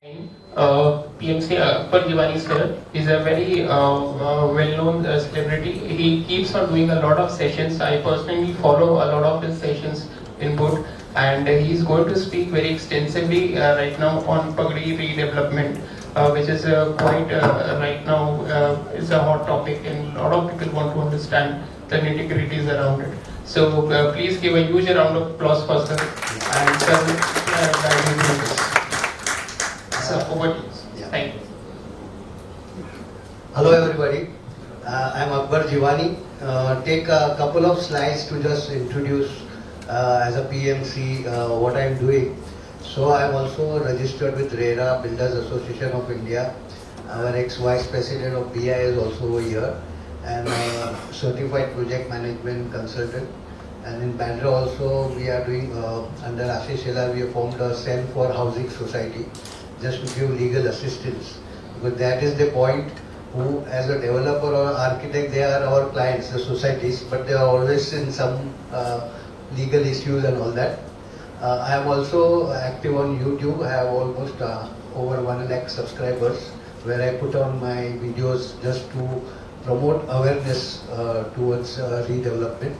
PMC Akbar Jiwani sir is a very well-known celebrity. He keeps on doing a lot of sessions. I personally follow a lot of his sessions in Boot, and he's going to speak very extensively right now on Pagdi redevelopment, which is quite right now is a hot topic, and a lot of people want to understand the nitty-gritties around it. So please give a huge round of applause for sir and sir guiding through this. So over to you. Yeah. Thank you. Hello everybody, I'm Akbar Jiwani. Take a couple of slides to just introduce as a PMC what I'm doing. So I'm also registered with RERA, Builders Association of India. Our ex-vice president of BI is also over here, and certified project management consultant. And in Bandra also we are doing under Ashish Shela, we have formed a cell for housing society, just to give legal assistance, because that is the point. Who, as a developer or architect, they are our clients, the societies, but they are always in some legal issues and all that. I am also active on YouTube. I have almost over 1 lakh subscribers, where I put on my videos just to promote awareness towards redevelopment.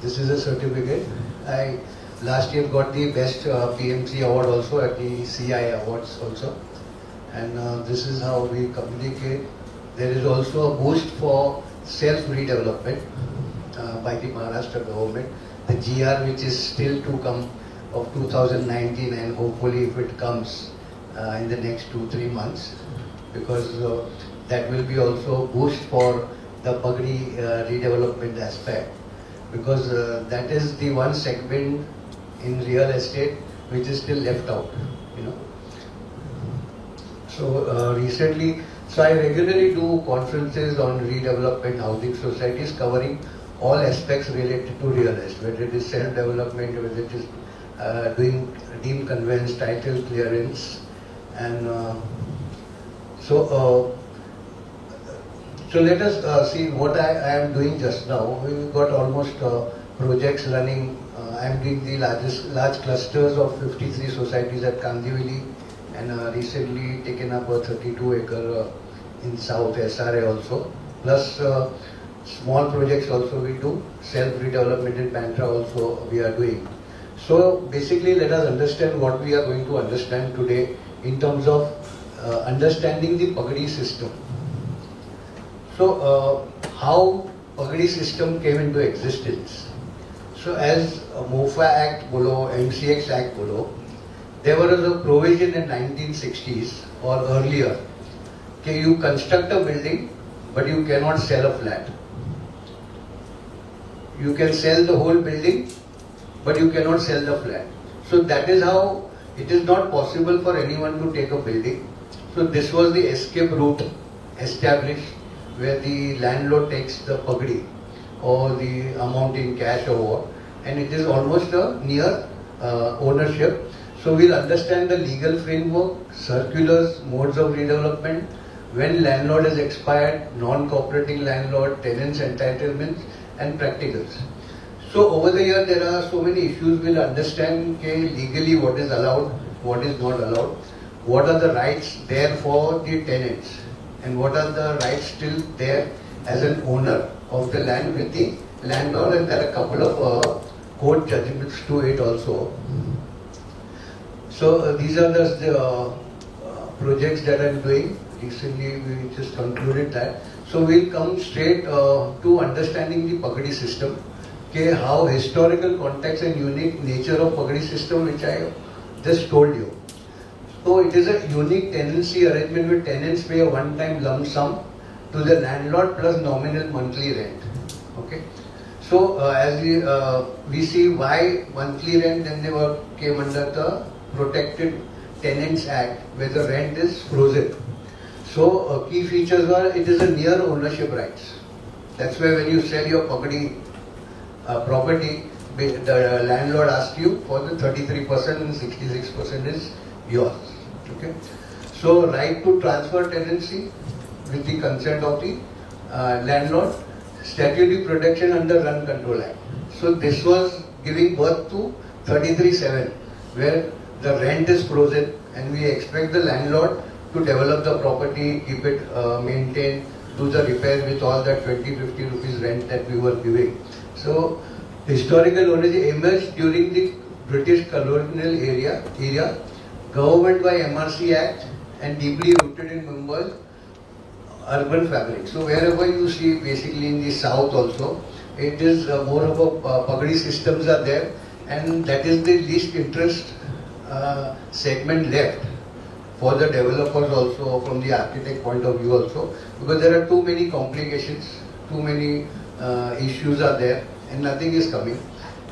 This is a certificate. I last year got the best PMC award also at the CI awards also, and this is how we communicate. There is also a boost for self-redevelopment by the Maharashtra government. The GR, which is still to come of 2019, and hopefully if it comes in the next 2-3 months, because that will be also a boost for the Pagdi redevelopment aspect, because that is the one segment in real estate which is still left out, you know. So recently, so I regularly do conferences on redevelopment housing societies covering all aspects related to real estate, whether it is self-development, whether it is doing deemed conveyance, title clearance, and so let us see what I am doing just now. We've got almost projects running. I am doing the large clusters of 53 societies at Kandivali, and recently taken up a 32-acre in South SRA also. Plus small projects also we do. Self-redevelopment in Bandra also we are doing. So basically, let us understand what we are going to understand today in terms of understanding the Pagdi system. So how Pagdi system came into existence. So as MOFA Act below, MCX Act below, there was a provision in 1960s or earlier, that you construct a building, but you cannot sell a flat. You can sell the whole building, but you cannot sell the flat. So that is how it is not possible for anyone to take a building. So this was the escape route established, where the landlord takes the Pagdi or the amount in cash or what, and it is almost a near ownership. So we'll understand the legal framework, circulars, modes of redevelopment, when landlord has expired, non-cooperating landlord, tenants entitlements, and practicals. So over the year there are so many issues. We'll understand legally what is allowed, what is not allowed, what are the rights there for the tenants, and what are the rights still there as an owner of the land with the landlord, and there are a couple of court judgments to it also. So these are the projects that I'm doing. Recently we just concluded that. So we'll come straight to understanding the Pagdi system. Okay, how historical context and unique nature of Pagdi system, which I just told you. So it is a unique tenancy arrangement where tenants pay a one-time lump sum to the landlord plus nominal monthly rent. Okay. So as we see why monthly rent, then they came under the Protected Tenants Act, where the rent is frozen. So key features are, it is a near ownership rights. That's why when you sell your Pagdi property, the landlord asks you for the 33% and 66% is yours. Okay. So right to transfer tenancy with the consent of the landlord, statutory protection under Run Control Act. So this was giving birth to 33(7), where the rent is frozen and we expect the landlord to develop the property, keep it maintained, do the repairs with all that 20-50 rupees rent that we were giving. So historical ownership emerged during the British colonial era, government by MRC Act and deeply rooted in Mumbai's urban fabric. So wherever you see, basically in the south also, it is more of a pagadi systems are there, and that is the least interest segment left for the developers also, from the architect point of view also, because there are too many complications, too many issues are there, and nothing is coming.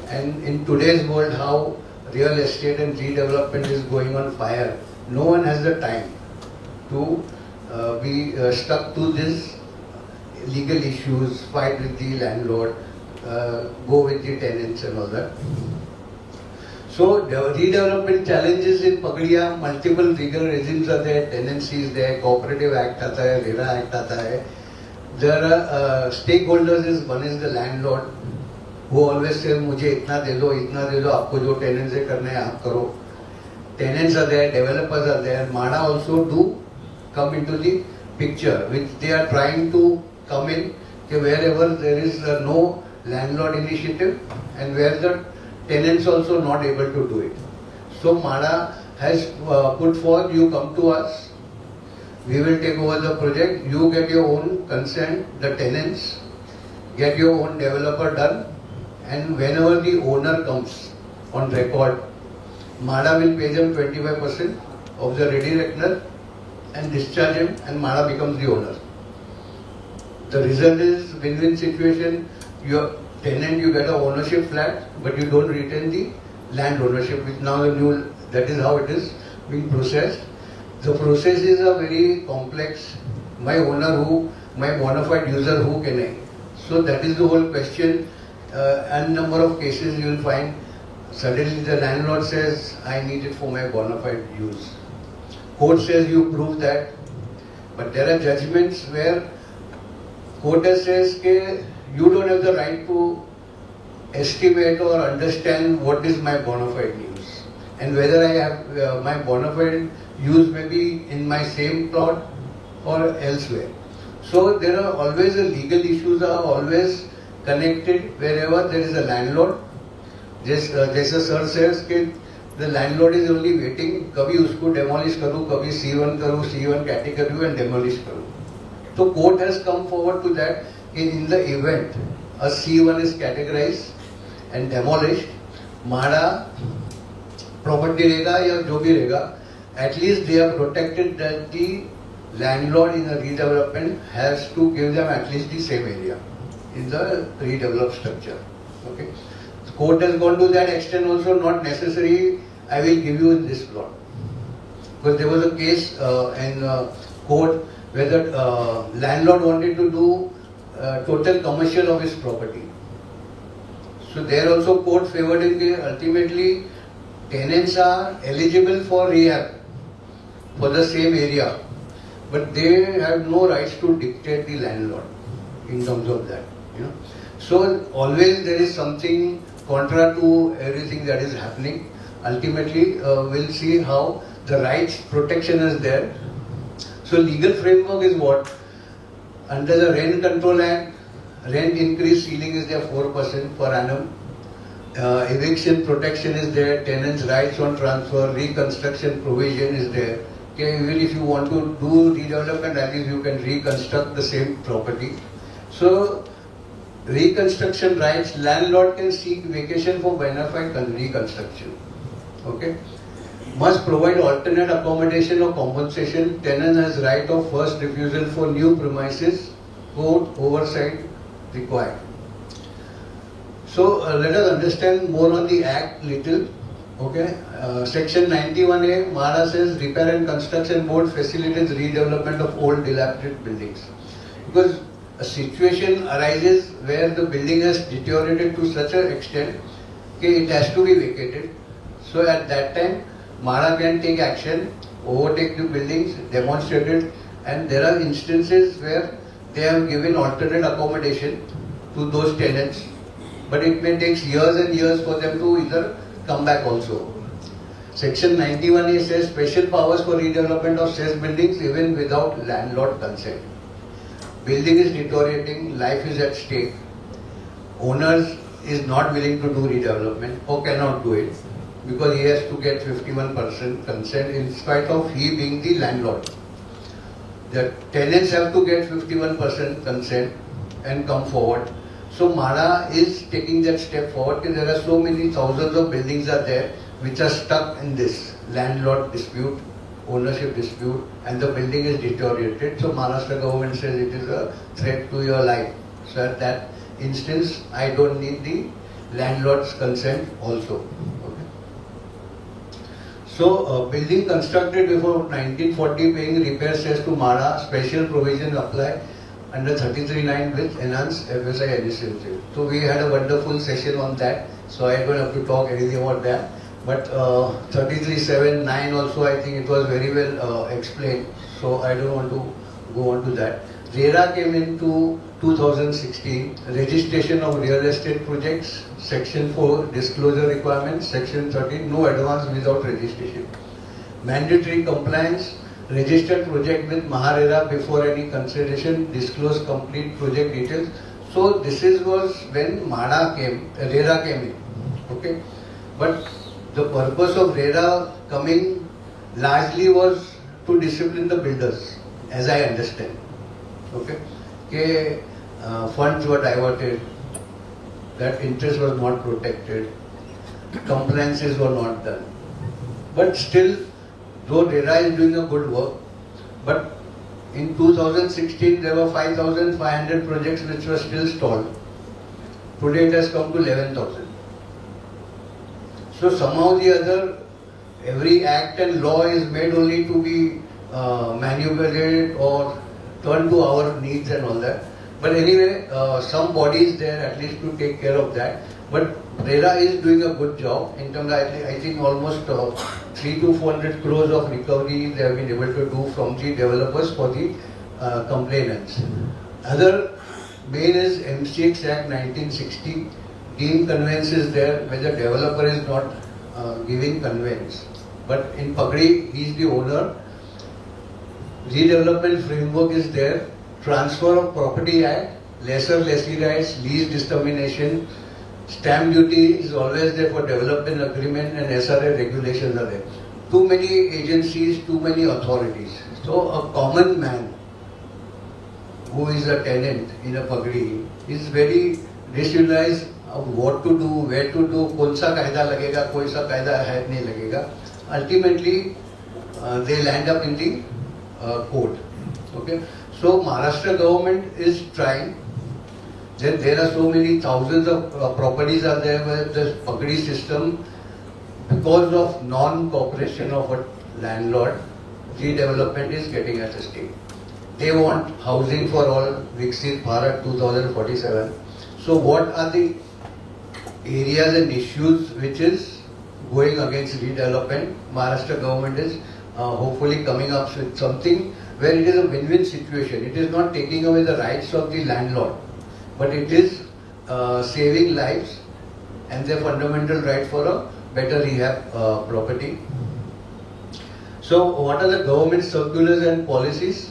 And in today's world, how real estate and redevelopment is going on fire, no one has the time to be stuck to this legal issues, fight with the landlord, go with the tenants and all that. So the redevelopment challenges in Pagadiya, multiple legal regimes are there, tenancy is there, Cooperative Act aata hai, RERA Act aata hai. There are stakeholders, one is the landlord, who always says, मुझे इतना दे दो, आपको जो tenants से करना है आप करो. Tenants are there, developers are there, MADA also do come into the picture, which they are trying to come in, wherever there is no landlord initiative and where the tenants also not able to do it. So MADA has put forth, you come to us, we will take over the project, you get your own consent, the tenants, get your own developer done, and whenever the owner comes on record, MADA will pay them 25% of the ready reckoner and discharge him, and MADA becomes the owner. The result is win-win situation. Your tenant, you get a ownership flat, but you don't retain the land ownership, which now the new, that is how it is being processed. The process is a very complex. My owner who, my bona fide user who can I? So that is the whole question. And number of cases you will find, suddenly the landlord says, I need it for my bona fide use. Court says you prove that, but there are judgments where court says that you don't have the right to estimate or understand what is my bona fide use, and whether I have my bona fide use may be in my same plot or elsewhere. So there are always legal issues are always connected wherever there is a landlord. जैसा sir says कि the landlord is only waiting, कभी उसको demolish करूँ, कभी C1 करूँ, C1 category and demolish करूँ. So court has come forward to that in the event a C1 is categorized and demolished, MADA property रहेगा या जो भी रहेगा, at least they are protected that the landlord in a redevelopment has to give them at least the same area in the redeveloped structure. Okay. The court has gone to that extent also, not necessary I will give you in this plot. Because there was a case in court where the landlord wanted to do total commercial of his property. So there also court favored him. Ultimately, tenants are eligible for rehab for the same area, but they have no rights to dictate the landlord in terms of that. You know, so always there is something contra to everything that is happening. Ultimately, we'll see how the rights protection is there. So legal framework is what? Under the Rent Control Act, rent increase ceiling is there 4% per annum. Eviction protection is there, tenants' rights on transfer, reconstruction provision is there. Okay, even if you want to do redevelopment, at least you can reconstruct the same property. So, reconstruction rights, landlord can seek vacation for benefit reconstruction. Okay. Must provide alternate accommodation or compensation. Tenant has right of first refusal for new premises. Court oversight required. So let us understand more on the Act little. Okay. Section 91A, MADA says Repair and Construction Board facilitates redevelopment of old dilapidated buildings. Because a situation arises where the building has deteriorated to such an extent that it has to be vacated. So at that time, MADA can take action, overtake the buildings, demonstrate it, and there are instances where they have given alternate accommodation to those tenants, but it may take years and years for them to either come back also. Section 91A says special powers for redevelopment of said buildings even without landlord consent. Building is deteriorating, life is at stake. Owners is not willing to do redevelopment or cannot do it because he has to get 51% consent in spite of he being the landlord. The tenants have to get 51% consent and come forward. So MHADA is taking that step forward because there are so many thousands of buildings are there which are stuck in this landlord dispute, ownership dispute, and the building is deteriorated. So Maharashtra government says it is a threat to your life. So at that instance, I don't need the landlord's consent also. Okay. So building constructed before 1940 paying repair cess to MHADA, special provision apply under 33(9) with enhanced FSI incentive. So we had a wonderful session on that. So I don't have to talk anything about that. But 33(7)(9) also I think it was very well explained. So I don't want to go on to that. RERA came into 2016, registration of real estate projects, Section 4, disclosure requirements, Section 13, no advance without registration. Mandatory compliance, registered project with MHARERA before any consideration, disclose complete project details. So this was when RERA came in. Okay, but the purpose of RERA coming largely was to discipline the builders, as I understand. Okay, funds were diverted, that interest was not protected, compliances were not done. But still, though RERA is doing a good work, but in 2016 there were 5,500 projects which were still stalled. Today it has come to 11,000. So somehow or the other, every act and law is made only to be manipulated or turned to our needs and all that. But anyway, some body is there at least to take care of that. But RERA is doing a good job in terms of, I think almost 300 to 400 crores of recovery they have been able to do from the developers for the complainants. Other main is MCX Act 1960. Deemed conveyance is there where the developer is not giving conveyance. But in Pagdi, he is the owner. Redevelopment framework is there. Transfer of Property Act, lesser lessee rights, lease discrimination, stamp duty is always there for development agreement, and SRA regulations are there. Too many agencies, too many authorities. So a common man who is a tenant in a Pagdi is very disorganized of what to do, where to do, कौन सा कायदा लगेगा, कोई सा कायदा है नहीं लगेगा. Ultimately, they land up in the court. Okay. So Maharashtra government is trying. Then there are so many thousands of properties are there where the Pagdi system, because of non-cooperation of a landlord, redevelopment is getting at stake. They want housing for all, Viksit Bharat 2047. So what are the areas and issues which is going against redevelopment? Maharashtra government is hopefully coming up with something where it is a win-win situation. It is not taking away the rights of the landlord, but it is saving lives and their fundamental right for a better rehab property. So what are the government circulars and policies?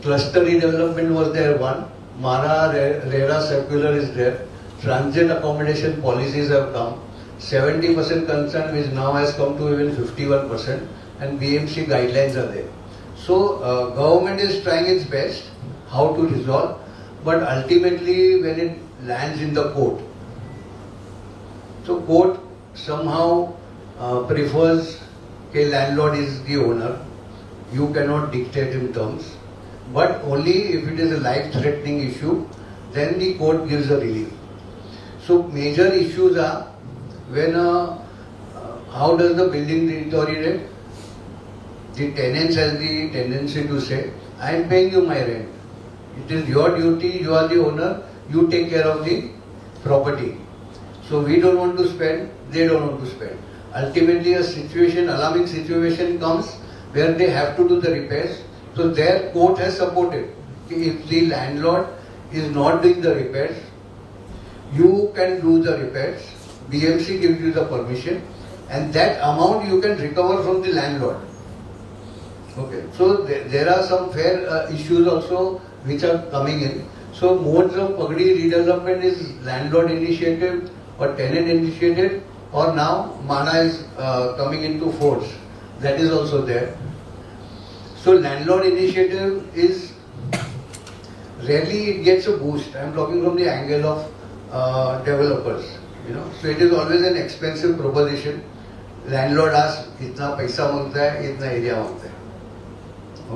Cluster redevelopment was there one. RERA circular is there. Transit accommodation policies have come. 70% concern which now has come to even 51%, and BMC guidelines are there. So government is trying its best how to resolve, but ultimately when it lands in the court, so court somehow prefers a landlord is the owner, you cannot dictate in terms, but only if it is a life-threatening issue, then the court gives a relief. So major issues are when how does the building deteriorate? The tenants has the tendency to say, I am paying you my rent. It is your duty, you are the owner, you take care of the property. So we don't want to spend, they don't want to spend. Ultimately a situation, alarming situation comes where they have to do the repairs. So their court has supported. If the landlord is not doing the repairs, you can do the repairs. BMC gives you the permission, and that amount you can recover from the landlord. Okay, so there are some fair issues also which are coming in. So modes of Pagdi redevelopment is landlord initiative or tenant initiative, or now Mana is coming into force. That is also there. So landlord initiative is rarely it gets a boost. I am talking from the angle of developers. So it is always an expensive proposition. Landlord asks, "Itna paisa mangta hai, itna area mangta hai."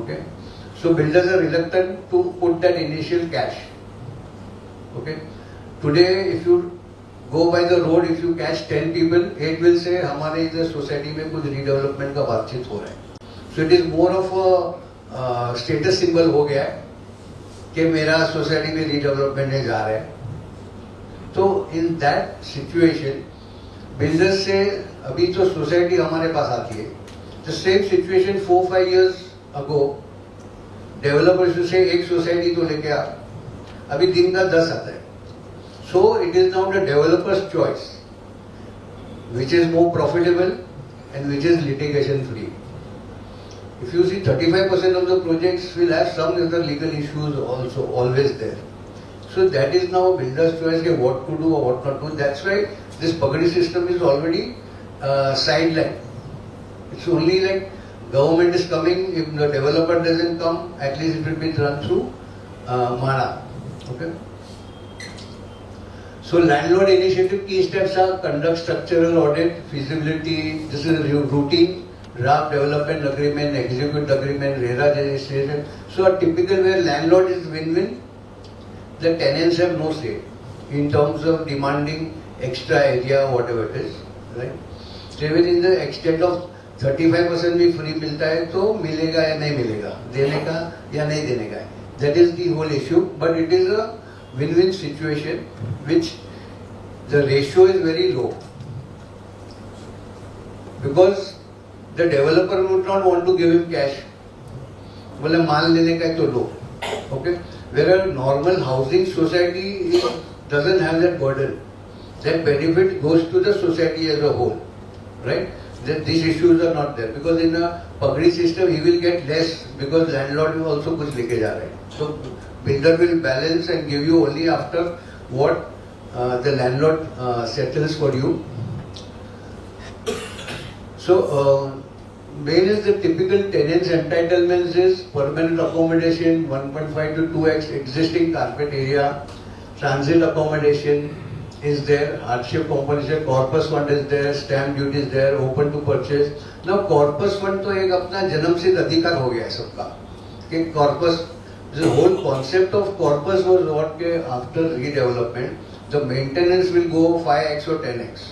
Okay, so builders are reluctant to put that initial cash. Okay, today if you go by the road, if you catch 10 people, 8 will say, "हमारे इधर society में कुछ redevelopment का बातचीत हो रहा है." So it is more of a status symbol हो गया है कि मेरा सोसाइटी में redevelopment में जा रहा है. तो in that situation, builders से अभी तो सोसाइटी हमारे पास आती है. The same situation 4-5 years ago, developers से एक सोसाइटी तो लेके आ, अभी दिन का 10 आता है. So it is now the developer's choice, which is more profitable and which is litigation free. If you see 35% of the projects will have some other legal issues also always there. So that is now builder's choice what to do or what not to do. That's why this Pagdi system is already sidelined. It's only like government is coming, if the developer doesn't come, at least it will be run through Mana. Okay. So landlord initiative key steps are conduct structural audit, feasibility, this is routine, draft development agreement, execute agreement, RERA registration. So a typical where landlord is win-win, the tenants have no say in terms of demanding extra area, whatever it is, right? So even in the extent of 35% भी free मिलता है तो मिलेगा या नहीं मिलेगा, देने का या नहीं देने का. That is the whole issue, but it is a win-win situation which the ratio is very low because the developer would not want to give him cash. बोले माल लेने का है तो लो. Okay, where a normal housing society doesn't have that burden. That benefit goes to the society as a whole, right? That these issues are not there because in a Pagdi system he will get less because landlord will also कुछ लेके जा रहे हैं. So builder will balance and give you only after what the landlord settles for you. So main is the typical tenants entitlements is permanent accommodation 1.5 to 2x existing carpet area, transit accommodation is there, hardship compensation, corpus fund is there, stamp duty is there, open to purchase. Now corpus fund तो एक अपना जन्मसिद्ध अधिकार हो गया है सबका कि corpus, the whole concept of corpus was what के after redevelopment the maintenance will go 5x or 10x.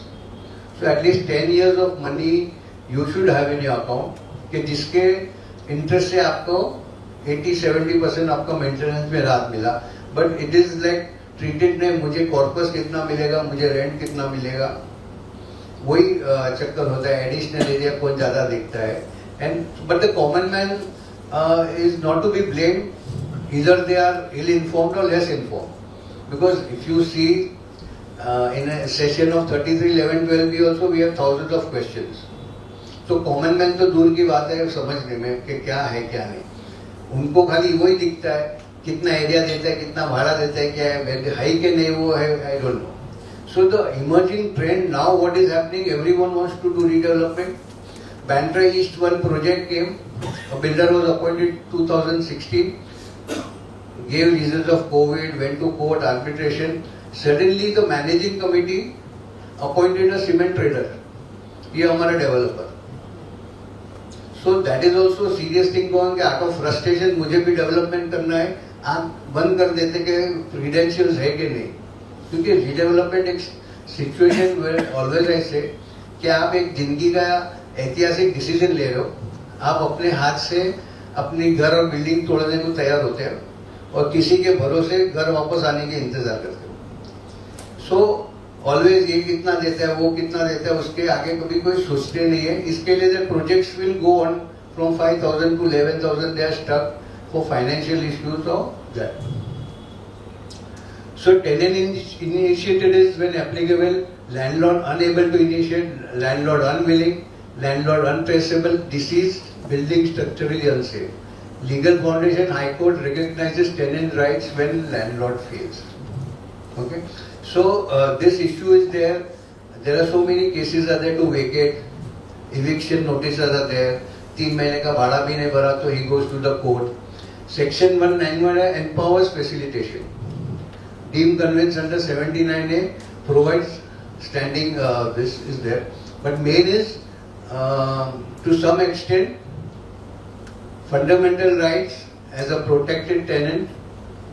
So at least 10 years of money you should have in your account कि जिसके interest से आपको 80-70% आपका maintenance में राहत मिला. But it is like treated ने मुझे कॉर्पस कितना मिलेगा, मुझे रेंट कितना मिलेगा, वही चक्कर होता है. एडिशनल एरिया कौन ज्यादा दिखता है. And but the common man is not to be blamed, either they are ill informed or less informed, because if you see in a session of 33, 11, 12 also we have thousands of questions. तो common man तो दूर की बात है समझने में कि क्या है क्या नहीं. उनको खाली वही दिखता है कितना एरिया देता है, कितना भाड़ा देता है, क्या है हाई के नहीं वो है, I don't know. So the emerging trend now what is happening, everyone wants to do redevelopment. Bandra East one project came, a builder was appointed 2016, gave reasons of COVID, went to court, arbitration. Suddenly the managing committee appointed a cement trader. ये हमारा developer. So that is also a serious thing going कि out of frustration मुझे भी development करना है, आप बंद कर देते कि credentials है कि नहीं. क्योंकि रीडेवलपमेंट एक सिचुएशन वेयर ऑलवेज ऐसे कि आप एक जिंदगी का ऐतिहासिक डिसीजन ले रहे हो, आप अपने हाथ से अपनी घर और बिल्डिंग तोड़ने को तैयार होते हो और किसी के भरोसे घर वापस आने के इंतजार करते हो. सो ऑलवेज ये कितना देता है, वो कितना देता है, उसके आगे कभी कोई सोचते नहीं है. इसके लिए the projects will go on from 5,000 to 11,000. They are stuck for financial issues of that. So tenant initiated is when applicable landlord unable to initiate, landlord unwilling, landlord untraceable, deceased, building structurally unsafe. Legal foundation, High Court recognizes tenant rights when landlord fails. Okay, so this issue is there. There are so many cases are there to vacate. Eviction notices are there. 3 महीने का भाड़ा भी नहीं भरा तो he goes to the court. Section 191 empowers facilitation. Deemed conveyance under 79A provides standing. This is there, but main is to some extent fundamental rights as a protected tenant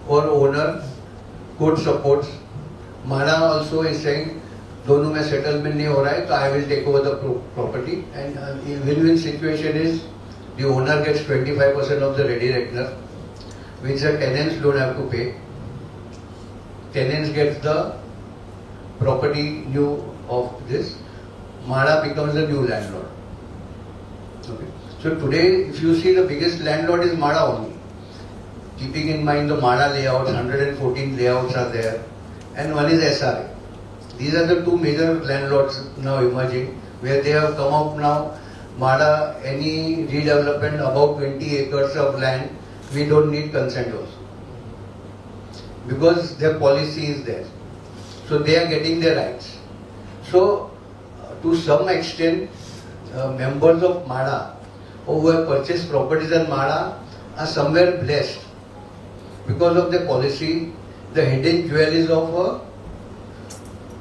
or owner. Court supports. Mara also is saying दोनों में settlement नहीं हो रहा है तो I will take over the property, and win-win situation is the owner gets 25% of the ready reckoner, which the tenants don't have to pay. Tenants get the property new of this. Mara becomes the new landlord. Okay. So today, if you see, the biggest landlord is Mara only. Keeping in mind the Mara layouts, 114 layouts are there, and one is SRA. These are the two major landlords now emerging, where they have come out now. Mara, any redevelopment above 20 acres of land, we don't need consent also, because their policy is there. So they are getting their rights. So to some extent, members of Mara who have purchased properties in Mara are somewhere blessed because of their policy. The hidden jewel is of a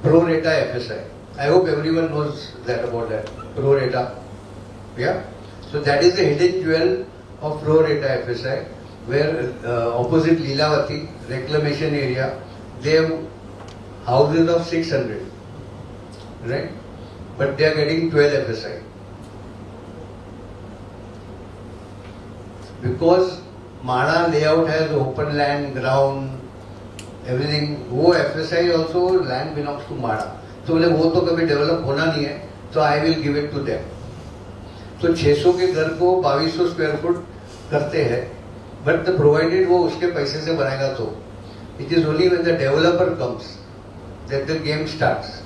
pro rata FSI. I hope everyone knows that about that. Pro rata. Yeah. So that is the hidden jewel of pro rata FSI, where opposite Lilavati, reclamation area, they have houses of 600. Right? But they are getting 12 FSI. Because Mara layout has open land, ground, everything. वो FSI also land belongs to Mara. तो बोले वो तो कभी develop होना नहीं है, तो I will give it to them. तो 600 के घर को 2200 स्क्वायर फुट करते हैं, but the provided वो उसके पैसे से बनाएगा तो. It is only when the developer comes that the game starts.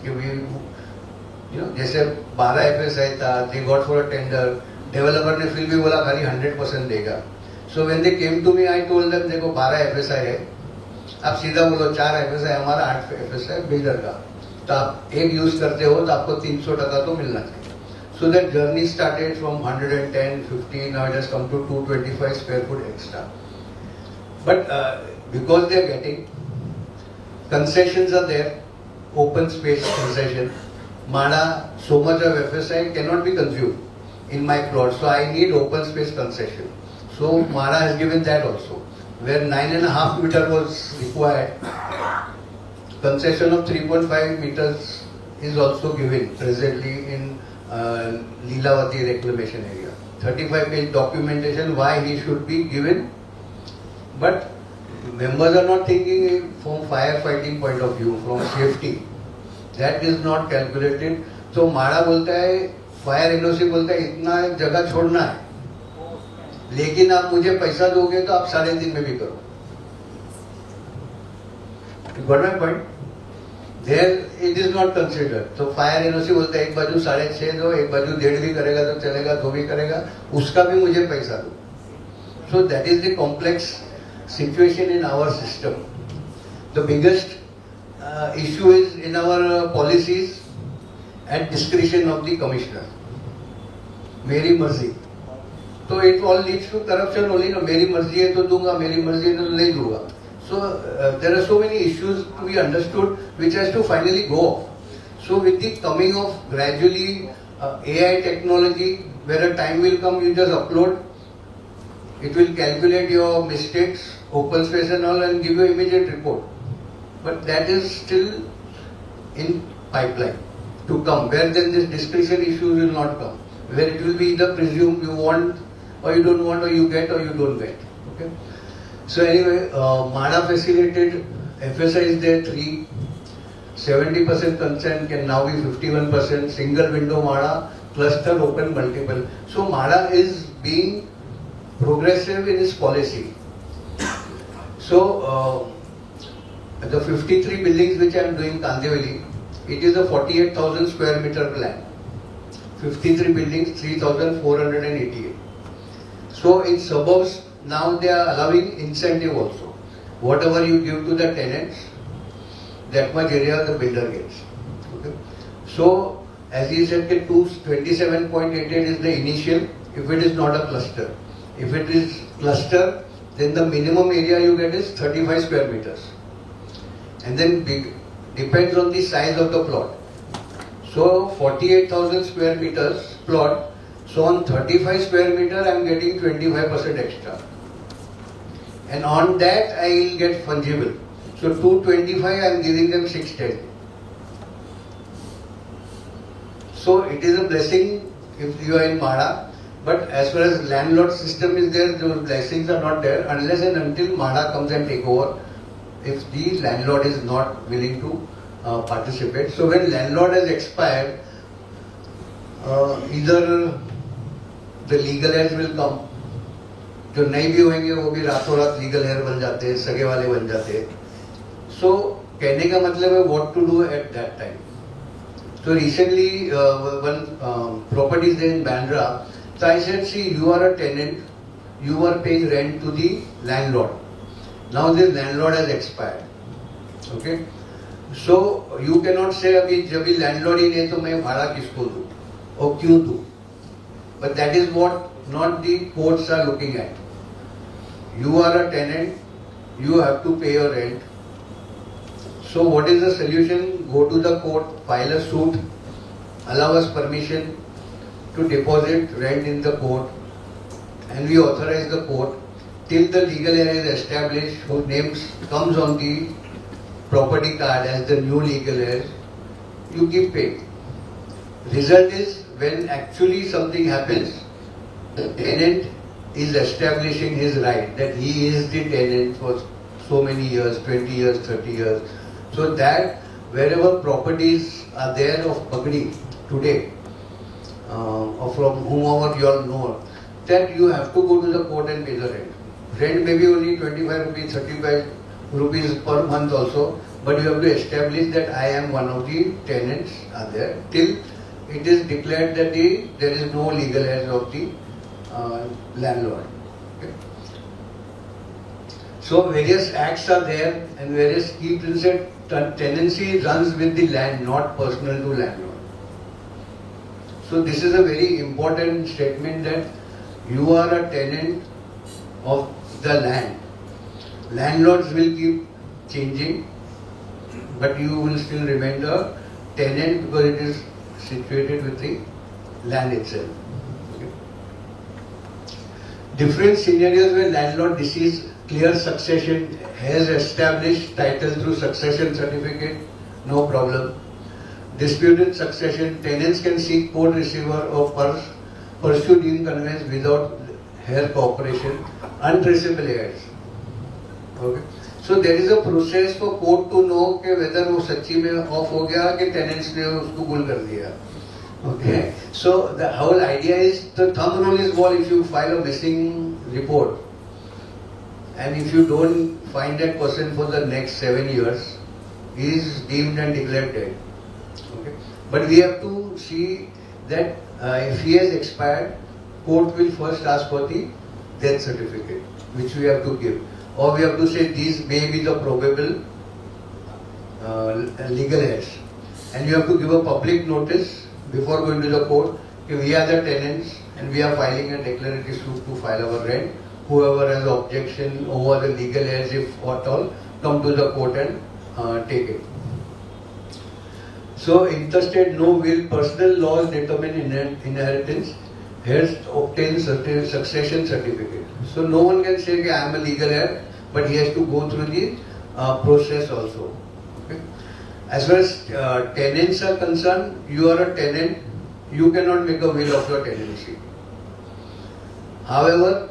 जैसे 12 FSI था, they got for a tender, developer ने फिर भी बोला खाली 100% देगा. So when they came to me, I told them देखो 12 FSI है, आप सीधा बोलो 4 FSI हमारा, 8 FSI बिल्डर का, तो आप एक यूज करते हो तो आपको 300% तो मिलना चाहिए. So that journey started from 110, 50, now it has come to 225 square foot extra. But because they are getting concessions are there, open space concession, Mara, so much of FSI cannot be consumed in my plot, so I need open space concession. So Mara has given that also, where 9.5 meter was required. Concession of 3.5 meters is also given presently in Lilavati reclamation area. 35-page documentation why he should be given, but members are not thinking from firefighting point of view, from safety. That is not calculated. So Mara बोलता है, fire NOC बोलता है इतना जगह छोड़ना है, लेकिन आप मुझे पैसा दोगे तो आप 3.5 में भी करो. You got my point? There it is not considered. So fire NOC बोलता है एक बाजू 6.5 दो, एक बाजू 1.5 भी करेगा तो चलेगा, 2 भी करेगा, उसका भी मुझे पैसा दो. So that is the complex situation in our system. The biggest issue is in our policies at discretion of the commissioner. मेरी मर्जी. So it all leads to corruption only. No, मेरी मर्जी है तो दूंगा, मेरी मर्जी है तो नहीं दूंगा. So there are so many issues to be understood which has to finally go off. So with the coming of gradually AI technology, where a time will come, you just upload, it will calculate your mistakes, open space and all, and give you immediate report. But that is still in pipeline to come, where then this discretion issue will not come, where it will be either presumed you want or you don't want, or you get or you don't get. Okay. So anyway, Mara facilitated FSI is there 3, 70% consent can now be 51%, single window Mara, cluster open multiple. So Mara is being progressive in its policy. So the 53 buildings which I am doing Kandivali, It is a 48,000 square meter plan. 53 buildings, 3,488. So in suburbs, now they are allowing incentive also. Whatever you give to the tenants, that much area the builder gets. Okay. So as he said, 27.88 is the initial if it is not a cluster. If it is cluster, then the minimum area you get is 35 square meters. And then depends on the size of the plot. So 48,000 square meters plot. So on 35 square meter I am getting 25% extra. And on that I will get fungible. So 225 I am giving them 610. So it is a blessing if you are in Mahada. But as far as landlord system is there, those blessings are not there unless and until Mahada comes and take over. If the landlord is not willing to participate. So when landlord has expired, either the legal heirs will come. जो नहीं भी होंगे वो भी रातों रात legal hair बन जाते हैं, सगे वाले बन जाते हैं. सो कहने का मतलब है what to do at that time. So recently one property is there in Bandra. So I said, see, you are a tenant, you are paying rent to the landlord. Now this landlord has expired. Okay. So you cannot say अभी जब भी landlord ही नहीं तो मैं भाड़ा किसको दूँ और क्यों दूँ. But that is what not the courts are looking at. You are a tenant, you have to pay your rent. So what is the solution? Go to the court, file a suit, allow us permission to deposit rent in the court, and we authorize the court till the legal heir is established, whose name comes on the property card as the new legal heir. You keep paying. Result is when actually something happens, the tenant is establishing his right that he is the tenant for so many years, 20 years, 30 years. So that wherever properties are there of Pagdi today, or from whomever you all know, that you have to go to the court and pay the rent. Rent may be only 25 rupees, 35 rupees per month also, but you have to establish that I am one of the tenants are there till it is declared that there is no legal heir of the landlord. Okay. So various acts are there and various key principles. Tenancy runs with the land, not personal to landlord. So this is a very important statement that you are a tenant of the land. Landlords will keep changing, but you will still remain the tenant because it is situated with the land itself. Okay. Different scenarios where landlord deceased, clear succession, has established title through succession certificate, no problem. Disputed succession, tenants can seek court receiver or pursue deemed conveyance without heir cooperation, untraceable heirs. Okay. So there is a process for court to know कि whether वो सच्ची में off हो गया कि tenants ने उसको गुल कर दिया. Okay. So the whole idea is the thumb rule is what if you file a missing report and if you don't find that person for the next 7 years, he is deemed and declared dead. Okay. But we have to see that if he has expired, court will first ask for the death certificate, which we have to give. Or we have to say these may be the probable legal heirs. And you have to give a public notice before going to the court that we are the tenants and we are filing a declaratory suit to file our rent. Whoever has objection over the legal heirs, if at all, come to the court and take it. So interstate no will, personal laws determine inheritance, heirs obtain certain succession certificate. So no one can say I am a legal heir, but he has to go through the process also. Okay. As far as tenants are concerned, you are a tenant, you cannot make a will of your tenancy. However,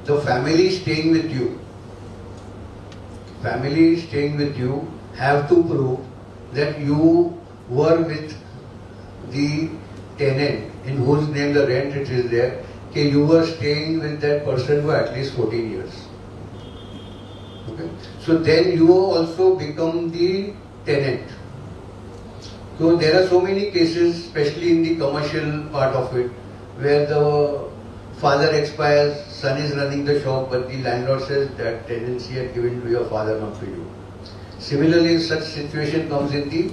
the family staying with you have to prove that you were with the tenant in whose name the rent it is there, that you were staying with that person for at least 14 years. Okay. So then you also become the tenant. So there are so many cases, especially in the commercial part of it, where the father expires, son is running the shop, but the landlord says that tenancy had given to your father, not to you. Similarly, such situation comes in the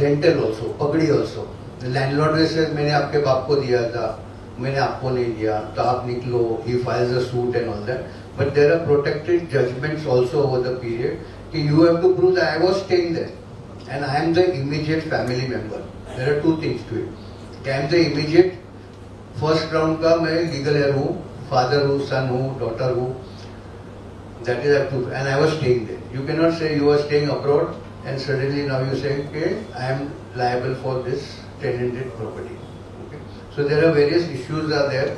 rental also, pagdi also. The landlord will say, मैंने आपके बाप को दिया था, मैंने आपको नहीं दिया, तो आप निकलो. He files a suit and all that. But there are protected judgments also over the period. कि you have to prove that I was staying there, and I am the immediate family member. There are two things to it. I am the immediate first round का मैं legal heir हूँ, father हूँ, son हूँ, daughter हूँ. That is a proof, and I was staying there. You cannot say you were staying abroad and suddenly now you say, okay, I am liable for this tenanted property. Okay. So there are various issues are there.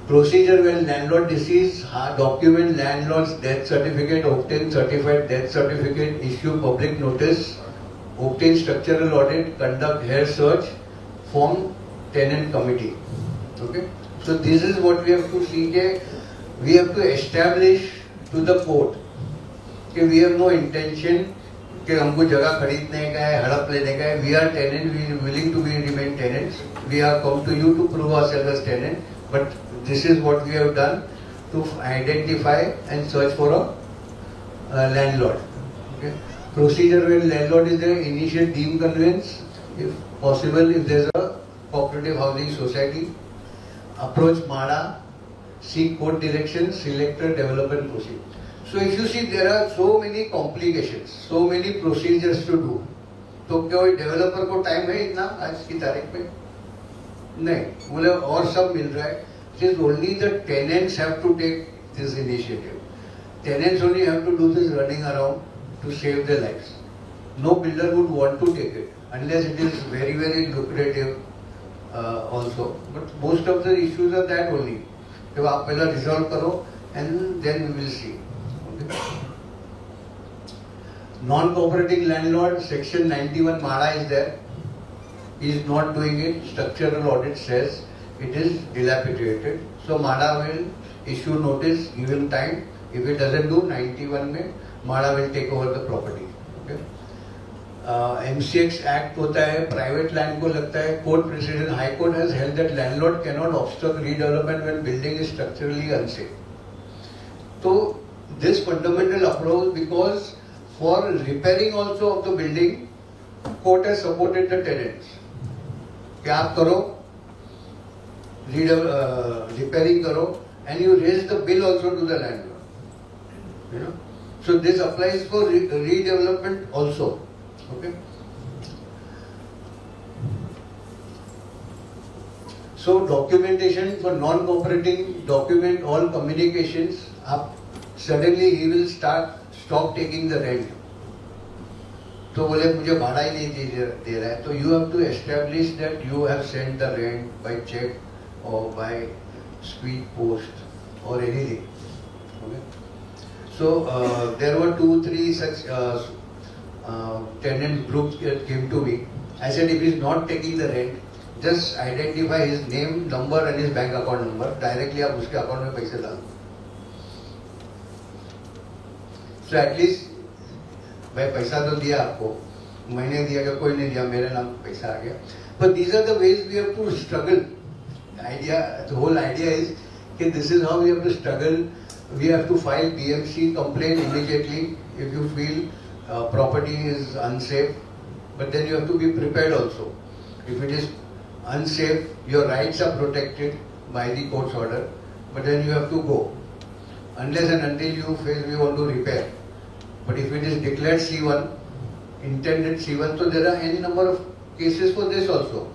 Procedure when landlord deceased, document landlord's death certificate, obtain certified death certificate, issue public notice, obtain structural audit, conduct hair search, form tenant committee. Okay. So this is what we have to see. We have to establish to the court कि we have no intention कि हमको जगह खरीदने का है, हड़प लेने का है. We are tenant, we are willing to be remain tenants. We have come to you to prove ourselves as tenant. But this is what we have done to identify and search for a landlord. Okay. Procedure when landlord is there, initiate deemed conveyance, if possible, if there is a cooperative housing society. Approach MADA, seek court direction, select a development proceed. So if you see there are so many complications, so many procedures to do. तो क्या कोई developer को time है इतना आज की तारीख में? नहीं, बोले और सब मिल रहा है. It is only the tenants have to take this initiative. Tenants only have to do this running around to save their lives. No builder would want to take it unless it is very very lucrative also. But most of the issues are that only. तो आप पहला resolve करो and then we will see. Non-cooperating landlord, section 91 MADA is there. He is not doing it. Structural audit says it is dilapidated. So MADA will issue notice, give him time. If it doesn't do 91 में, MADA will take over the property. Okay. MCX Act होता है, private land को लगता है. Court precedent, High Court has held that landlord cannot obstruct redevelopment when building is structurally unsafe. So this fundamental approach, because for repairing also of the building, court has supported the tenants. कि आप करो, repairing करो, and you raise the bill also to the landlord. You know, so this applies for redevelopment also. Okay. So documentation for non-cooperating, document all communications. Up suddenly he will stop taking the rent. तो बोले मुझे भाड़ा ही नहीं दे रहा है. तो you have to establish that you have sent the rent by check or by speed post or anything. Okay. So there were 2-3 such tenant groups that came to me. I said if he is not taking the rent, just identify his name, number and his bank account number. Directly आप उसके account में पैसे डाल. So at least भाई पैसा तो दिया आपको, मैंने दिया कि कोई नहीं दिया, मेरे नाम पैसा आ गया. But these are the ways we have to struggle. The whole idea is that this is how we have to struggle. We have to file BMC complaint immediately if you feel property is unsafe. But then you have to be prepared also. If it is unsafe, your rights are protected by the court's order. But then you have to go. Unless and until you feel we want to repair. But if it is declared C1, intended C1, so there are any number of cases for this also.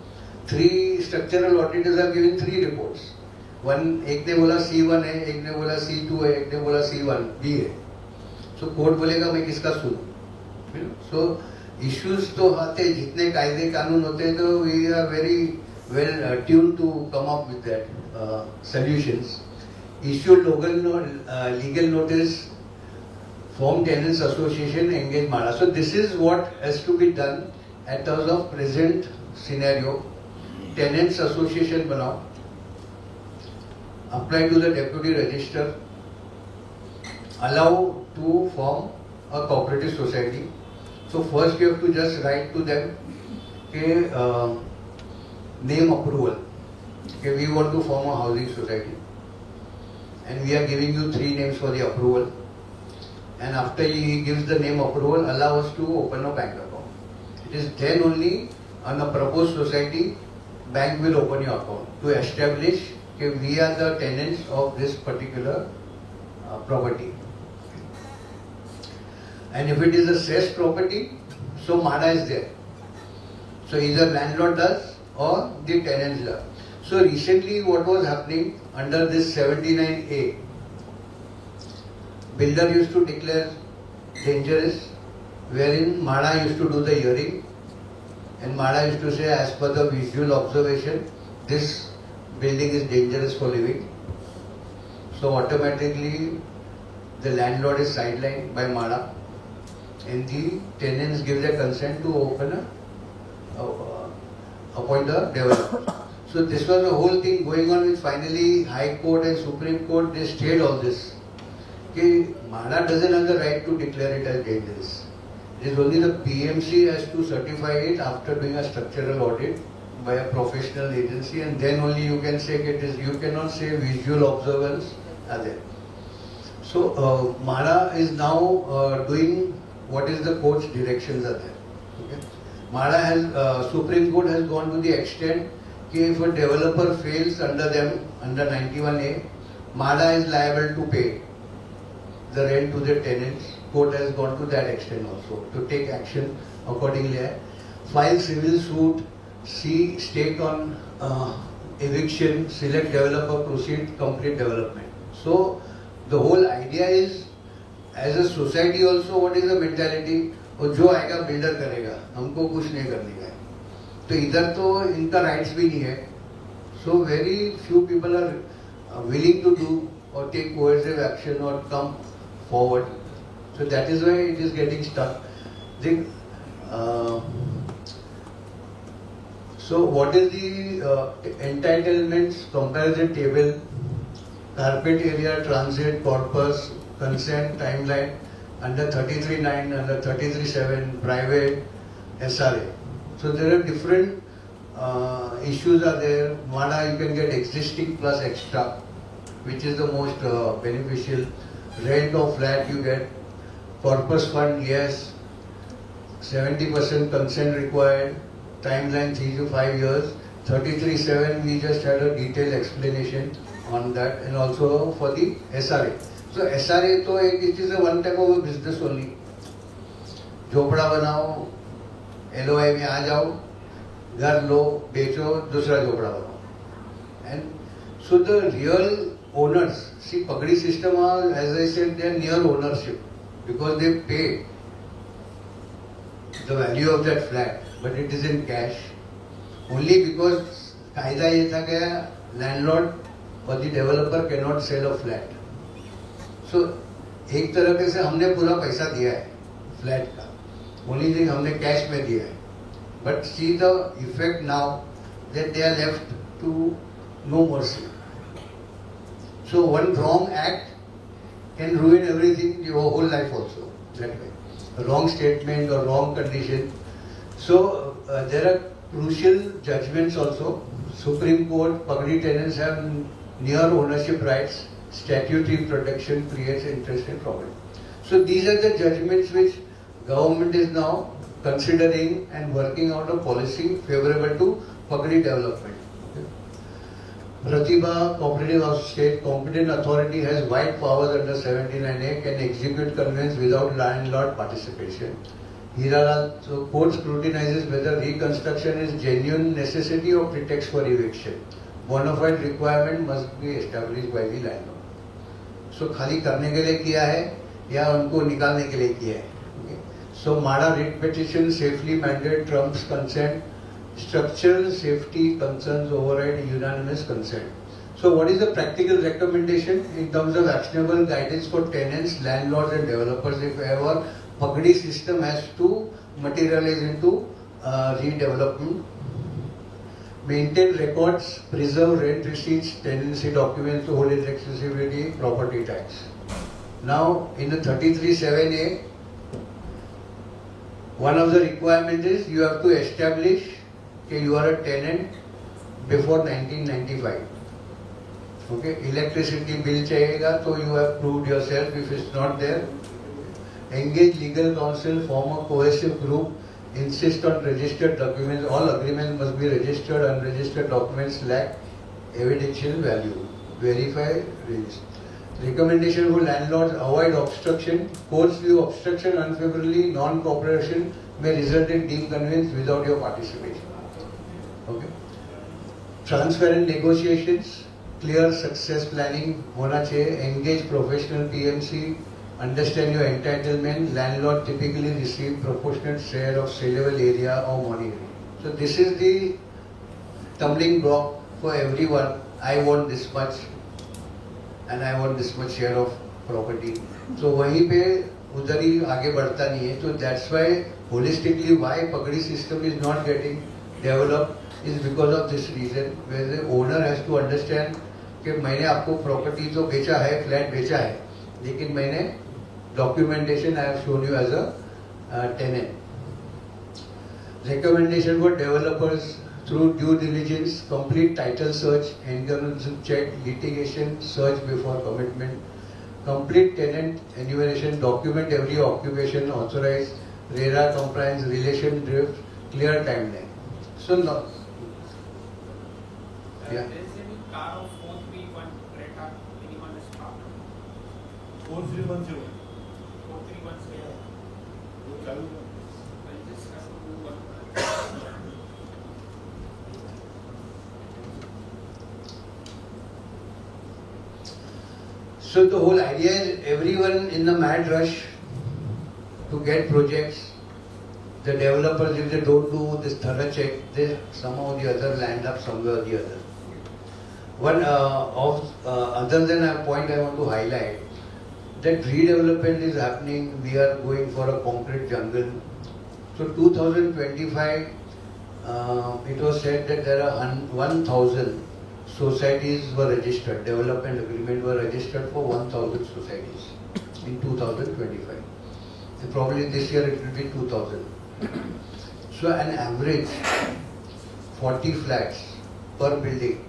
3 structural auditors have given 3 reports. One, एक ने बोला C1 है, एक ने बोला C2 है, एक ने बोला C1B है. So कोर्ट बोलेगा मैं किसका सुनूं? So issues तो आते हैं, जितने कायदे कानून होते हैं तो we are very well tuned to come up with that solutions. Issue legal notice, form tenants association, engage MADA. So this is what has to be done at terms of present scenario. Tenants association बनाओ, apply to the deputy register, allow to form a cooperative society. So first you have to just write to them, okay, name approval. Okay, we want to form a housing society, and we are giving you 3 names for the approval. And after he gives the name approval, allow us to open a bank account. It is then only on a proposed society, bank will open your account to establish that we are the tenants of this particular property. And if it is a cessed property, so MADA is there. So either landlord does or the tenants do. So recently what was happening under this 79A, builder used to declare dangerous, wherein MADA used to do the hearing, and MADA used to say as per the visual observation, this building is dangerous for living. So automatically the landlord is sidelined by MADA, and the tenants give their consent to open appoint a developer. So this was a whole thing going on, which finally High Court and Supreme Court, they stayed all this. Okay, MADA doesn't have the right to declare it as dangerous. It is only the PMC has to certify it after doing a structural audit by a professional agency, and then only you can say it is. You cannot say visual observers are there. So MADA is now doing what is the court's directions are there. Okay? MADA has, Supreme Court has gone to the extent that if a developer fails under them, under 91A, MADA is liable to pay the rent to the tenants. Court has gone to that extent also to take action accordingly. File civil suit, see stake on eviction, select developer, proceed, complete development. So the whole idea is, as a society also, what is the mentality? और जो आएगा builder करेगा, हमको कुछ नहीं करने का है. तो इधर तो इनका राइट्स भी नहीं है. So very few people are willing to do or take coercive action or come forward. So that is why it is getting stuck. So what is the entitlements comparison table? Carpet area, transit, corpus, consent, timeline, under 33.9, under 33.7, private, SRA. So there are different issues are there. MADA you can get existing plus extra, which is the most beneficial. Rent of flat you get. Corpus fund, yes. 70% consent required. Timeline 3 to 5 years. 33.7 we just had a detailed explanation on that, and also for the SRA. So SRA तो it is a one type of a business only. झोपड़ा बनाओ, LOI में आ जाओ, घर लो, बेचो, दूसरा झोपड़ा बनाओ. And so the real owners, see Pagdi system, as I said, they are near ownership because they pay the value of that flat, but it is in cash. Only because कायदा ये था कि landlord or the developer cannot sell a flat. So एक तरह से हमने पूरा पैसा दिया है फ्लैट का, ओनली थिंग हमने कैश में दिया है. But see the effect now that they are left to no mercy. So one wrong act can ruin everything, your whole life also. That way, a wrong statement or wrong condition. So there are crucial judgments also. Supreme Court, Pagdi tenants have near ownership rights. Statutory protection creates interest and profit. So these are the judgments which government is now considering and working out a policy favorable to Pagdi development. Pratibha, cooperative of state, competent authority has wide powers under 79A, can execute conveyance without landlord participation. Hiralal, so court scrutinizes whether reconstruction is genuine necessity or pretext for eviction. Bona fide requirement must be established by the landlord. So खाली करने के लिए किया है या उनको निकालने के लिए किया है. So MADA writ petition safely mandate trumps consent. Structural safety concerns override unanimous consent. So what is the practical recommendation in terms of actionable guidance for tenants, landlords and developers if ever Pagdi system has to materialize into redevelopment? Maintain records, preserve rent receipts, tenancy documents to hold its accessibility, property tax. Now in the 33.7A, One of the requirements is you have to establish that you are a tenant before 1995. Okay, electricity bill chahega, so you have proved yourself. If it's not there, engage legal counsel, form a cohesive group, insist on registered documents. All agreements must be registered. Unregistered documents lack evidential value. Verify, register. Recommendation for landlords: avoid obstruction. Courts view obstruction unfavorably. Non-cooperation may result in deemed conveyance without your participation. Okay. Transparent negotiations. Clear success planning होना चाहिए. Engage professional PMC. Understand your entitlement. Landlord typically receive proportionate share of saleable area or monetary. So this is the tumbling block for everyone. I want this much, and I want this much share of property. So वहीं पे उधर ही आगे बढ़ता नहीं है. So that's why holistically why Pagdi system is not getting developed is because of this reason, where the owner has to understand कि मैंने आपको प्रॉपर्टी तो बेचा है, फ्लैट बेचा है, लेकिन मैंने documentation I have shown you as a tenant. Recommendation for developers: through due diligence, complete title search, environmental check, litigation, search before commitment, complete tenant enumeration, document every occupation authorized, RERA compliance, relation drift, clear timeline. So no. Yeah. There is any car of 431 Creta, anyone is stopped? 4310. 4310. वो चालू है. Well, just have to do one. So the whole idea is everyone in the mad rush to get projects. The developers, if they don't do this thorough check, they somehow or the other land up somewhere or the other. One other than a point I want to highlight, that redevelopment is happening. We are going for a concrete jungle. So 2025, it was said that there are 1,000 societies were registered. Development agreement were registered for 1,000 societies in 2025. And probably this year it will be 2,000. So an average 40 flats per building.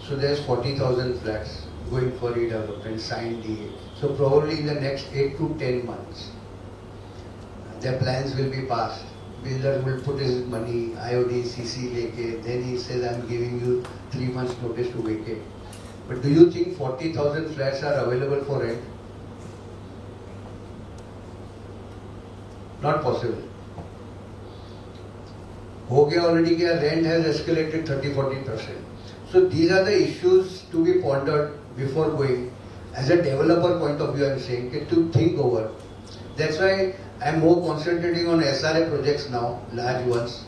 So there's 40,000 flats going for redevelopment, signed DA. So probably in the next 8 to 10 months, their plans will be passed. Builder will put his money, IOD, CC leke, then he says, I'm giving you 3 months notice to vacate. But do you think 40,000 flats are available for rent? Not possible. हो गया already क्या, rent has escalated 30-40%. So these are the issues to be pondered before going. As a developer point of view, I am saying to think over. That's why I am more concentrating on SRA projects now, large ones,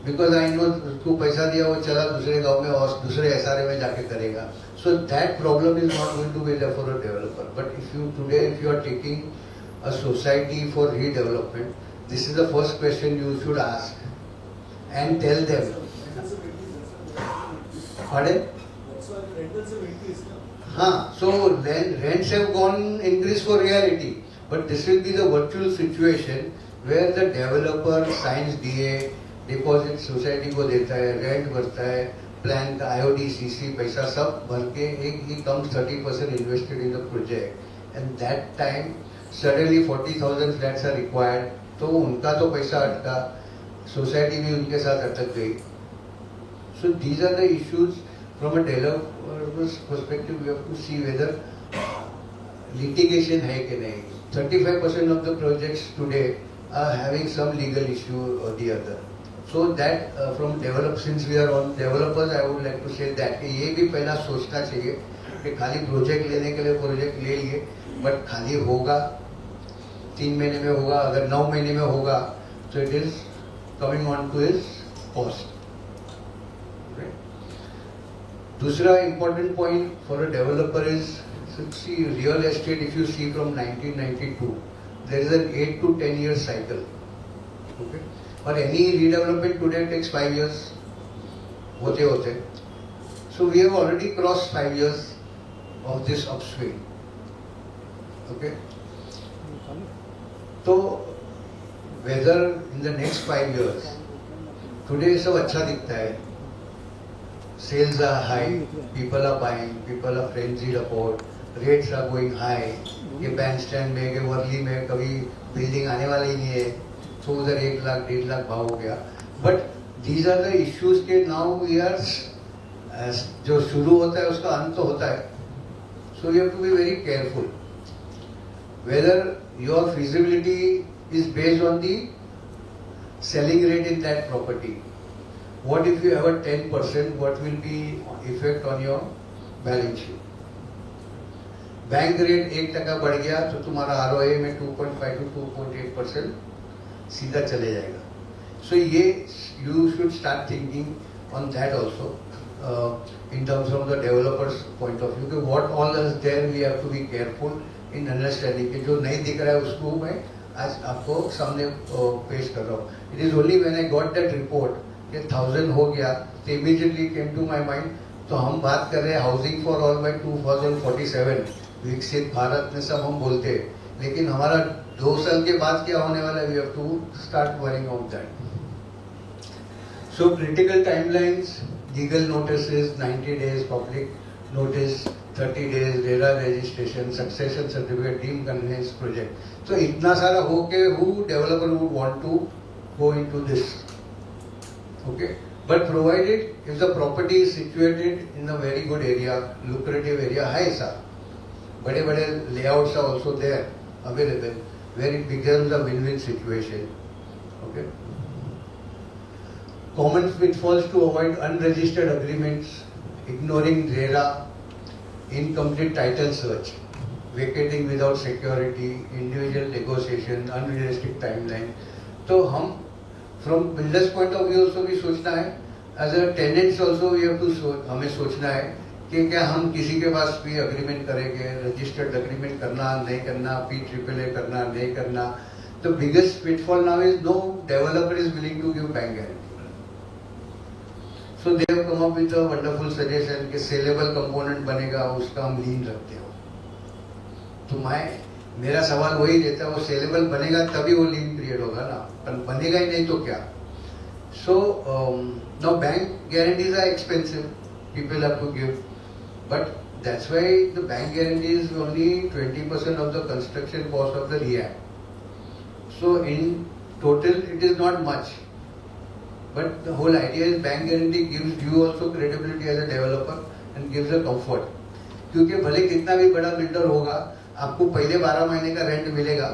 because I know उसको पैसा दिया वो चला दूसरे गांव में और दूसरे SRA में जाके करेगा. So that problem is not going to be there for a developer. But if you are taking a society for redevelopment, this is the first question you should ask and tell them. Pardon? So rents have gone increase for reality, but this will be the virtual situation where the developer signs DA, deposit society को देता है, rent भरता है, plan का IOD, CC पैसा सब भर के he comes 30% invested in the project, and that time suddenly 40,000 flats are required, तो उनका तो पैसा अटका, society भी उनके साथ अटक गई. So these are the issues. From a developer's perspective, we have to see whether litigation है कि नहीं. 35% of the projects today are having some legal issue or the other. So that since we are on developers, I would like to say that कि ये भी पहला सोचना चाहिए कि खाली प्रोजेक्ट लेने के लिए प्रोजेक्ट ले लिए, बट खाली होगा 3 महीने में होगा, अगर 9 महीने में होगा, so it is coming on to his cost. दूसरा important point for a developer is, see, real estate, if you see from 1992, there is an 8 to 10 year cycle. Okay? Or any redevelopment today takes 5 years. होते. So we have already crossed 5 years of this upswing. Okay? So whether in the next 5 years, today सब अच्छा दिखता है, sales are high, people are buying, people are frenzied about, rates are going high, ये bank stand में, ये वर्ली में कभी building आने वाला ही नहीं है, तो उधर 1 लाख 1.5 लाख भाव हो गया. But these are the issues के नाउ वी आर, जो शुरू होता है उसका अंत तो होता है. So you have to be very careful whether your feasibility is based on the selling rate in that property. What if you have a 10%, what will be effect on your balance sheet? Bank rate 1% बढ़ गया तो तुम्हारा ROA में 2.5 to 2.8% सीधा चले जाएगा. So ये you should start thinking on that also in terms of the developer's point of view. कि what all is there we have to be careful in understanding कि जो नहीं दिख रहा है उसको मैं आज आपको सामने पेश कर रहा हूँ. It is only when I got that report कि 1000 हो गया तो immediately came to my mind. तो हम बात कर रहे हैं हाउसिंग फॉर ऑल बाय 2047, विकसित भारत में सब हम बोलते हैं, लेकिन हमारा 2 साल के बाद क्या होने वाला है, we have to start worrying on that. So critical timelines, legal notices 90 days, public notice 30 days, RERA registration, succession certificate, deem conveyance project. तो इतना सारा हो के who developer would want to go into this. Okay, but provided if the property is situated in a very good area, lucrative area है ऐसा, बड़े बड़े layouts are also there available, where it becomes a win win situation. Okay, common pitfalls to avoid unregistered agreements, ignoring RERA, incomplete title search, vacating without security, individual negotiation, unrealistic timeline. तो हम from builders point of view also भी सोचना है, as a tenants also we have to हमें सोचना है कि क्या हम किसी के पास भी अग्रीमेंट करेंगे, रजिस्टर्ड अग्रीमेंट करना नहीं करना, PAAA करना नहीं करना. The biggest pitfall now is no developer is willing to give bank guarantee. So they have come up with a wonderful suggestion कि सेलेबल कंपोनेंट बनेगा, उसका हम लीन रखते हो. तो मेरा सवाल वही रहता है, वो सेलेबल बनेगा तभी वो लीन क्रिएट होगा ना, पर बनेगा ही नहीं तो क्या. So now bank guarantees are expensive, people have to give, but that's why the bank guarantee is only 20% of the construction cost of the rehab. So in total it is not much. But the whole idea is bank guarantee gives you also credibility as a developer and gives a comfort. क्योंकि भले कितना भी बड़ा builder होगा, आपको पहले 12 महीने का रेंट मिलेगा,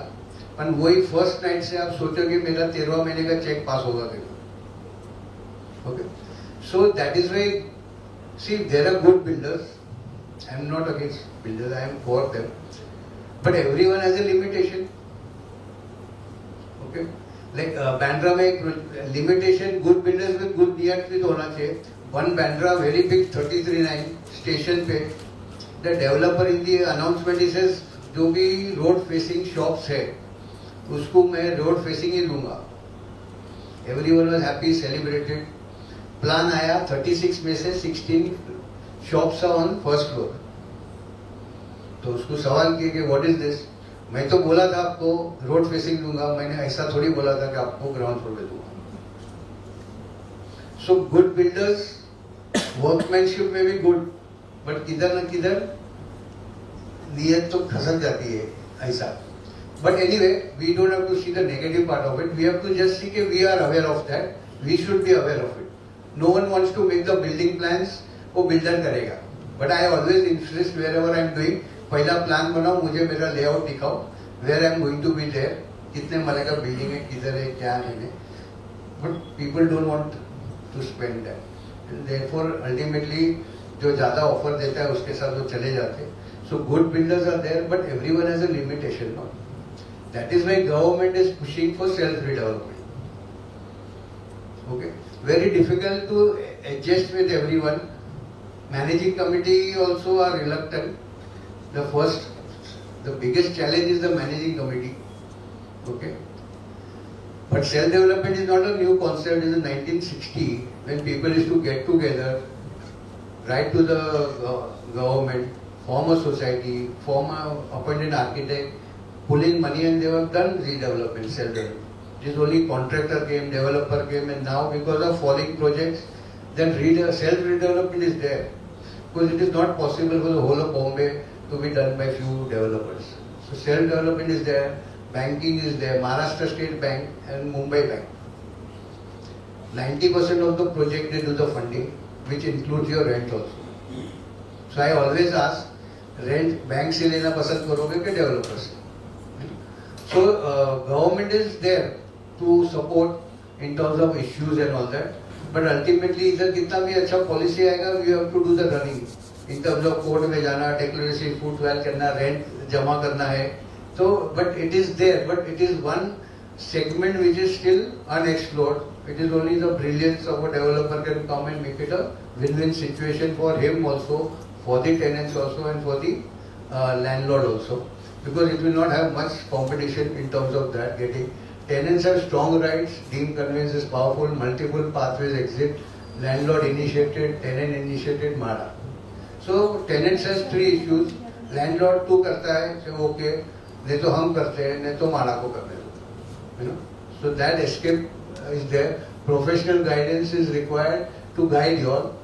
पर वही फर्स्ट नाइट से आप सोचोगे मेरा 13वां महीने का चेक पास होगा देखो. Okay, so that is why see there are good builders. I am not against builders, I am for them, but everyone has a limitation. Okay, like Bandra में एक लिमिटेशन, गुड बिल्डर्स में good नियत होना चाहिए. One Bandra very big 33/9 station पे the developer in the announcement ही says जो भी रोड फेसिंग शॉप्स है उसको मैं रोड फेसिंग ही लूंगा. Everyone was happy, celebrated. Plan आया 36 में से 16 shops are on first floor. तो उसको सवाल किया कि व्हाट इज दिस. मैं तो बोला था आपको रोड फेसिंग दूंगा, मैंने ऐसा थोड़ी बोला था कि आपको ग्राउंड फ्लोर पे दूंगा. सो गुड बिल्डर्स वर्कमैनशिप में भी गुड, बट किधर न किधर नियत तो खसक जाती है ऐसा. But anyway we don't have to see the negative part of it, we have to just see कि we are aware of that, we should be aware of it. No one wants to make the building plans, वो builder करेगा. But I always insist wherever I am doing, पहला plan बनाओ, मुझे मेरा layout दिखाओ, where I am going to be there, कितने मले का बिल्डिंग है, किधर है, क्या है. But people don't want to spend that. Therefore ultimately जो ज्यादा ऑफर देता है उसके साथ वो चले जाते हैं. So good builders are there, but everyone has a limitation. That is why government is pushing for self redevelopment. Okay, very difficult to adjust with everyone. Managing committee also are reluctant. The biggest challenge is the managing committee. Okay, but self-development is not a new concept. In the 1960, when people used to get together, write to the government, form a society, form a appointed architect, pull in money, and they have done redevelopment, self-development. It is only contractor came, developer came, and now because of falling projects, then self-redevelopment is there. Because it is not possible for the whole of Bombay to be done by few developers. So self-development is there, banking is there, Maharashtra State Bank and Mumbai Bank. 90% of the project they do the funding, which includes your rent also. So I always ask, rent bank से लेना पसंद करोगे कि developers से? So government is there to support in terms of issues and all that. But ultimately इधर कितना भी अच्छा policy आएगा, we have to do the running. In terms of court में जाना, declaration food well करना, rent जमा करना है. So but it is there, but it is one segment which is still unexplored. It is only the brilliance of a developer can come and make it a win-win situation for him also, for the tenants also, and for the landlord also. Because it will not have much competition in terms of that getting. Tenants have strong rights, deemed conveyance is powerful, multiple pathways exist, landlord initiated, tenant initiated, MADA. So tenants has three issues. Landlord too करता है, so okay, नहीं तो हम करते हैं, नहीं तो MADA को करने दो. You know, so that escape is there. Professional guidance is required to guide you all.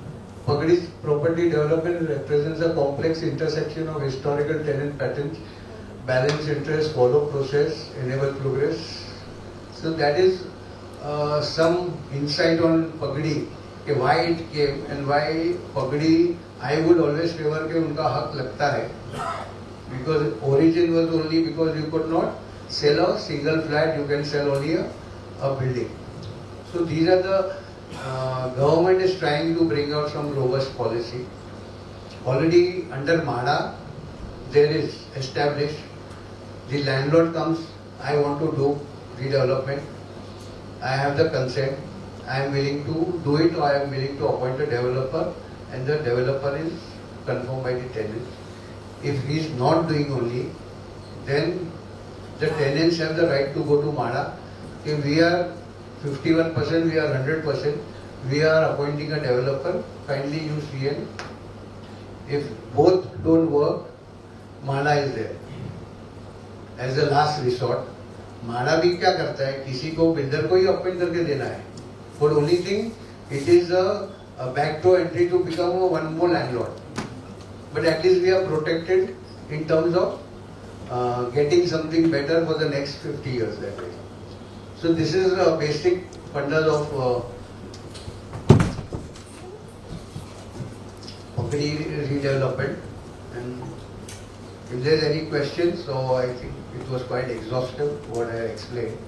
Pagadi's property development represents a complex intersection of historical tenant patterns, balance interest, follow process, enable progress. So that is some insight on Pagadi, why it came and why Pagadi. I would always favor कि उनका हक लगता है, because origin was only because you could not sell a single flat, you can sell only a building. So these are the government is trying to bring out some robust policy. Already under MADA, there is established. The landlord comes, I want to do redevelopment. I have the consent. I am willing to do it, or I am willing to appoint a developer, and the developer is confirmed by the tenant. If he is not doing only, then the tenants have the right to go to MADA. If we are 51%, we are 100%, we are appointing a developer, kindly use CN. If both don't work, MADA is there. As a last resort, MADA भी क्या करता है, किसी को builder को ही appoint करके देना है. For only thing, it is a backdoor entry to become one more landlord. But at least we are protected in terms of getting something better for the next 50 years that way. So this is a basic bundle of redevelopment. And if there is any questions, so I think it was quite exhaustive what I explained.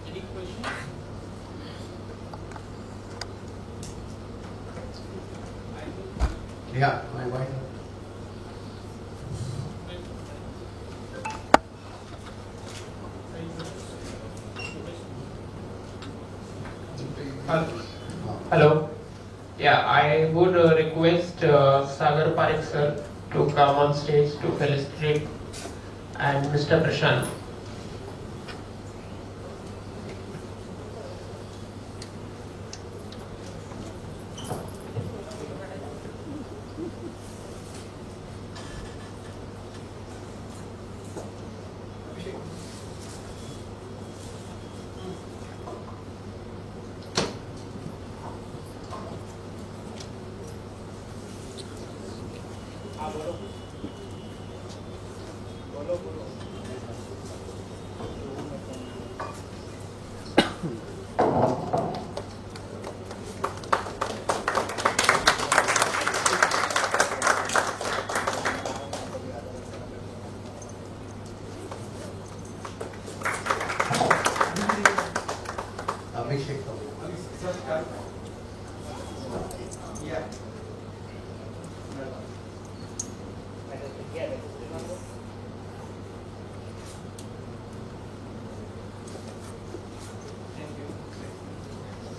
Any questions? Yeah, my wife. Hello. Yeah, I would request Sagar Parekh sir to come on stage to felicitate, and Mr. Prashant.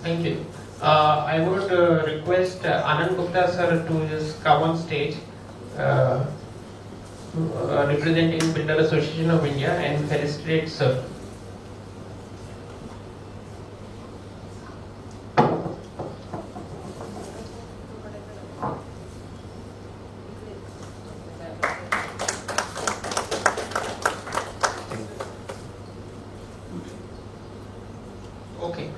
Thank you. I would request Anand Gupta sir to just come on stage, representing Builder Association of India, and felicitate sir. Okay.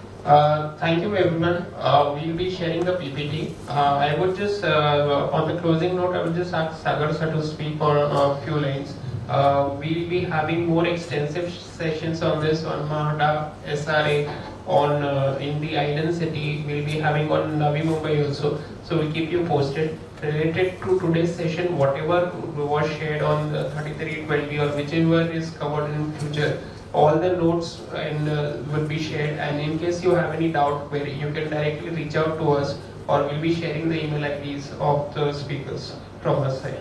Thank you everyone. We'll be sharing the PPT. I would just, on the closing note, I would just ask Sagar sir to speak on a few lines. We'll be having more extensive sessions on this, on Mahada, SRA, on in the island city. We'll be having on Navi Mumbai also. So we'll keep you posted. Related to today's session, whatever was shared on the 3320 or whichever is covered in future, all the notes and will be shared, and in case you have any doubt query, you can directly reach out to us, or we'll be sharing the email IDs of the speakers from our side.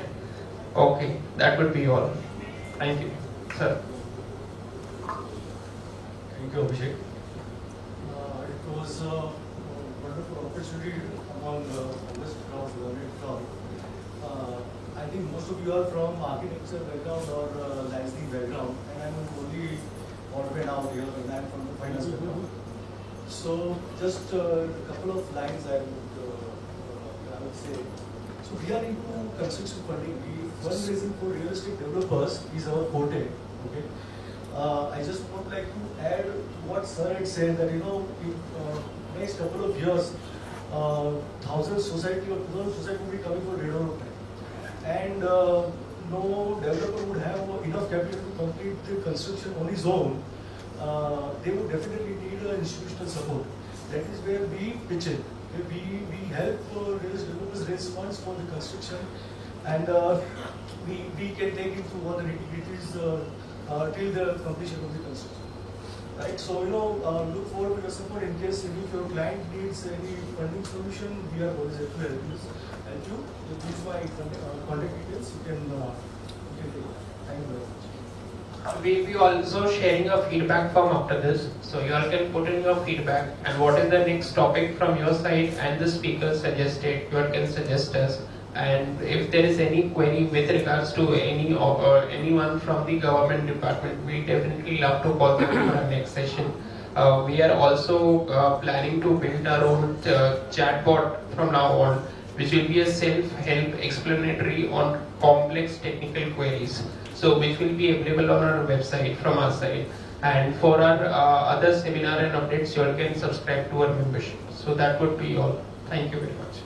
Okay, that would be all. Thank you, sir. Thank you, Abhishek. It was a wonderful opportunity among August crowd learned from. I think most of you are from architecture background or licensing background, and I'm only orphan out here, and I'm from the finance background. So just a couple of lines I would say. So we are into construction funding. Fundraising for real estate developers is our forte. Okay. I just would like to add what sir had said, that in next couple of years, 1,000 society or 2,000 society will be coming for redevelopment, and no developer would have enough capital to complete the construction on his own. They would definitely need institutional support. That is where we pitch in. We help real estate developers raise funds for the construction, and we can take it through all the nitty-gritties till the completion of the construction. Right, so look forward to your support. In case any of your client needs any funding solution, we are always here to help you. These are my contact details. You can take it. Thank you very much. We'll be also sharing a feedback form after this, so you all can put in your feedback and what is the next topic from your side and the speaker suggested. You all can suggest us, and if there is any query with regards to any or anyone from the government department, we definitely love to call them for our next session. We are also planning to build our own chatbot from now on, which will be a self-help explanatory on complex technical queries. So which will be available on our website from our side. And for our other seminar and updates, you all can subscribe to our membership. So that would be all. Thank you very much.